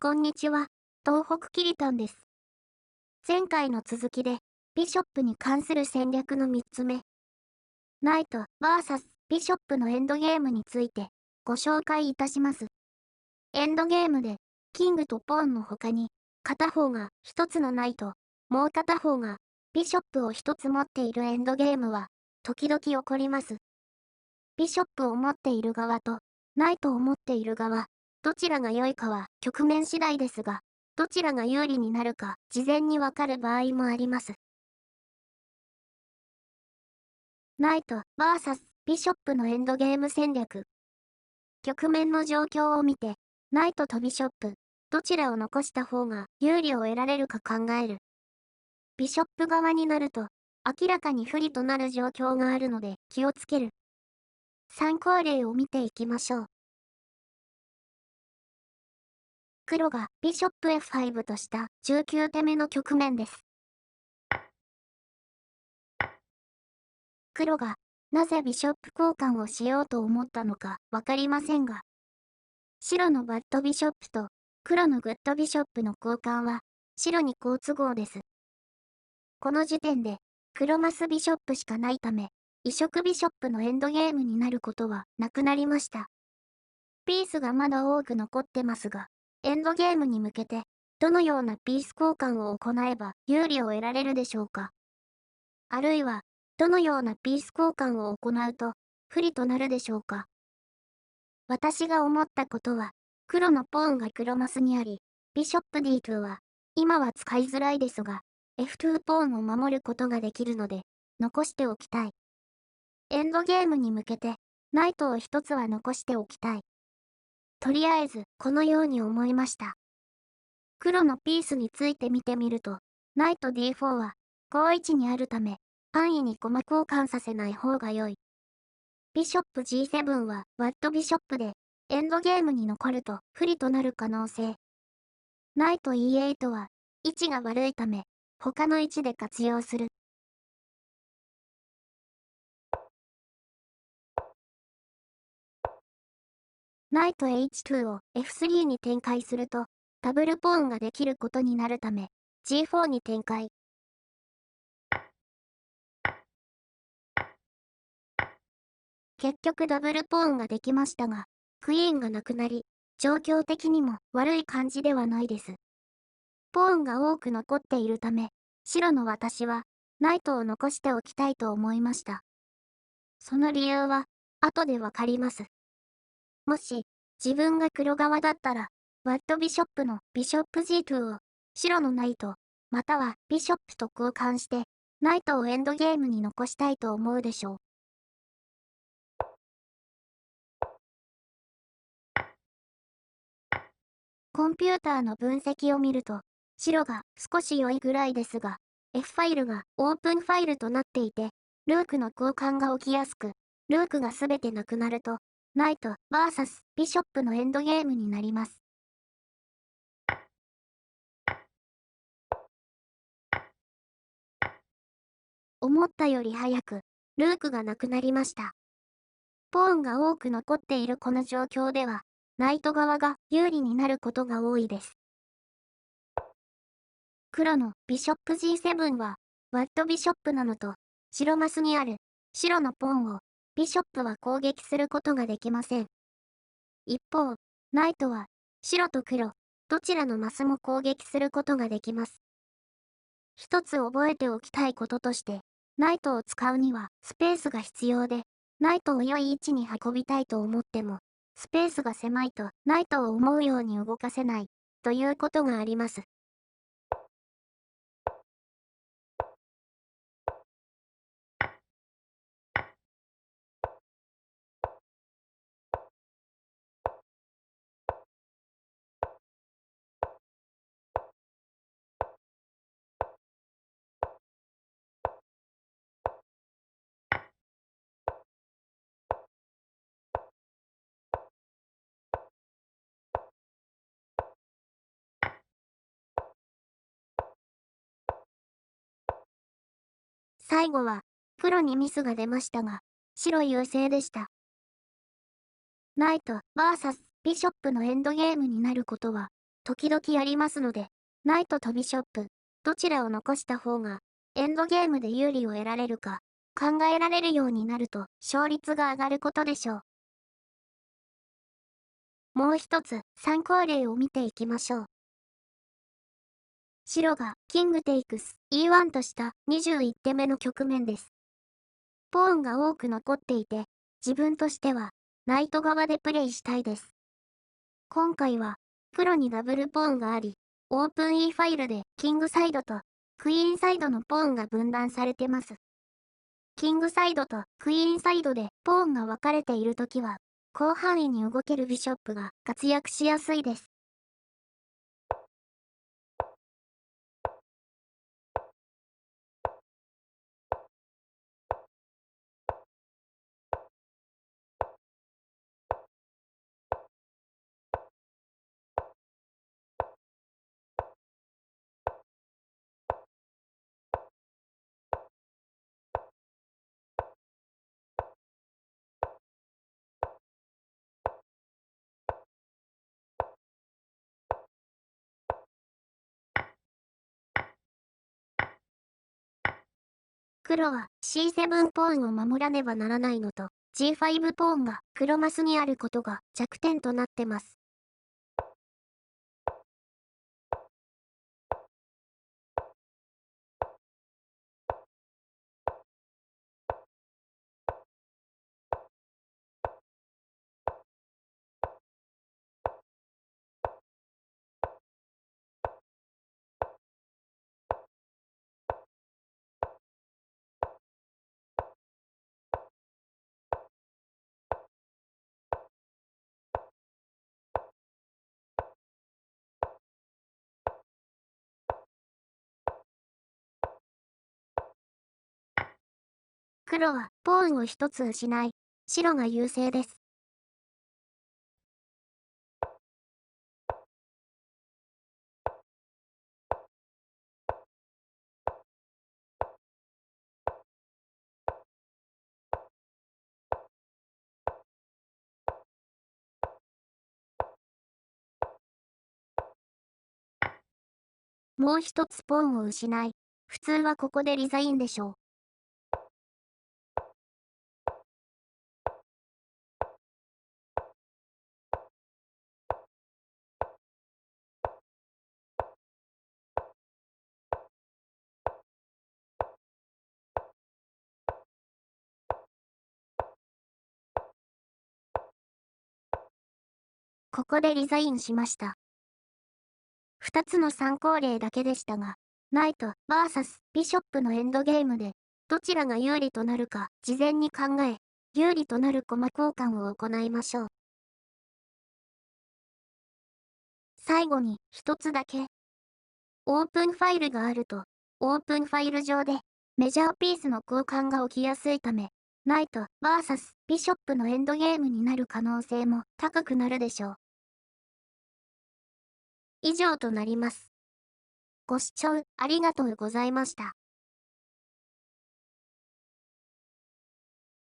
こんにちは、東北キリトンです。前回の続きで、ビショップに関する戦略の3つ目、ナイト VS ビショップのエンドゲームについてご紹介いたします。エンドゲームで、キングとポーンの他に、片方が1つのナイト、もう片方がビショップを1つ持っているエンドゲームは、時々起こります。ビショップを持っている側と、ナイトを持っている側、どちらが良いかは局面次第ですが、どちらが有利になるか事前にわかる場合もあります。ナイト VS ビショップのエンドゲーム戦略。局面の状況を見て、ナイトとビショップ、どちらを残した方が有利を得られるか考える。ビショップ側になると、明らかに不利となる状況があるので気をつける。参考例を見ていきましょう。黒がビショップ F5 とした19手目の局面です。黒がなぜビショップ交換をしようと思ったのかわかりませんが、白のバッドビショップと黒のグッドビショップの交換は白に好都合です。この時点で黒マスビショップしかないため、異色ビショップのエンドゲームになることはなくなりました。ピースがまだ多く残ってますが、エンドゲームに向けてどのようなピース交換を行えば有利を得られるでしょうか。あるいは、どのようなピース交換を行うと不利となるでしょうか。私が思ったことは、黒のポーンが黒マスにあり、ビショップ D2 は、今は使いづらいですが、F2 ポーンを守ることができるので、残しておきたい。エンドゲームに向けて、ナイトを一つは残しておきたい。とりあえず、このように思いました。黒のピースについて見てみると、ナイト D4 は、好位置にあるため、安易に駒交換させない方が良い。ビショップ G7 はワットビショップで、エンドゲームに残ると不利となる可能性。ナイト E8 は、位置が悪いため、他の位置で活用する。ナイト H2 を F3 に展開すると、ダブルポーンができることになるため、G4 に展開。結局ダブルポーンができましたが、クイーンがなくなり、状況的にも悪い感じではないです。ポーンが多く残っているため、白の私は、ナイトを残しておきたいと思いました。その理由は、後でわかります。もし、自分が黒側だったら、ワットビショップのビショップ G2 を、白のナイト、またはビショップと交換して、ナイトをエンドゲームに残したいと思うでしょう。コンピューターの分析を見ると、白が少し良いぐらいですが、F ファイルがオープンファイルとなっていて、ルークの交換が起きやすく、ルークがすべてなくなると、ナイト VS ビショップのエンドゲームになります。思ったより早く、ルークがなくなりました。ポーンが多く残っているこの状況では、ナイト側が有利になることが多いです。黒のビショップ G7 は、ワットビショップなのと、白マスにある白のポンを、ビショップは攻撃することができません。一方、ナイトは、白と黒、どちらのマスも攻撃することができます。一つ覚えておきたいこととして、ナイトを使うにはスペースが必要で、ナイトを良い位置に運びたいと思っても、スペースが狭いとナイトを思うように動かせない、ということがあります。最後は、黒にミスが出ましたが、白優勢でした。ナイト VS ビショップのエンドゲームになることは、時々ありますので、ナイトとビショップ、どちらを残した方が、エンドゲームで有利を得られるか、考えられるようになると勝率が上がることでしょう。もう一つ参考例を見ていきましょう。白がキングテイクス E1 とした21手目の局面です。ポーンが多く残っていて、自分としてはナイト側でプレイしたいです。今回は黒にダブルポーンがあり、オープン E ファイルでキングサイドとクイーンサイドのポーンが分断されてます。キングサイドとクイーンサイドでポーンが分かれているときは、広範囲に動けるビショップが活躍しやすいです。黒は C7 ポーンを守らねばならないのと、G5 ポーンが黒マスにあることが弱点となってます。黒はポーンを一つ失い、白が優勢です。もう一つポーンを失い、普通はここでリザインでしょう。ここでリザインしました。2つの参考例だけでしたが、ナイト VS ビショップのエンドゲームで、どちらが有利となるか事前に考え、有利となる駒交換を行いましょう。最後に一つだけ。オープンファイルがあると、オープンファイル上でメジャーピースの交換が起きやすいため、ナイト VS ビショップのエンドゲームになる可能性も高くなるでしょう。以上となります。ご視聴ありがとうございました。